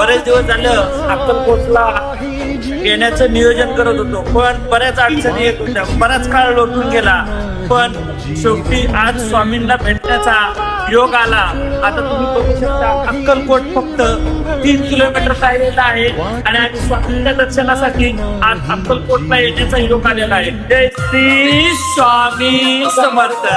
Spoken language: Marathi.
बरेच दिवस झालं अक्कलकोटला येण्याचं नियोजन करत होतो, पण बऱ्याच अडचणी येत होत्या. बराच काळ लोटून गेला, पण शेवटी आज स्वामींना भेटण्याचा योग आला. आता तुम्ही बघू शकता अक्कलकोट फक्त 3 किलोमीटर राहिलेला आहे आणि आम्ही स्वामींच्या दर्शनासाठी आज अक्कलकोटला येण्याचा योग आलेला आहे. जय श्री स्वामी समर्थ.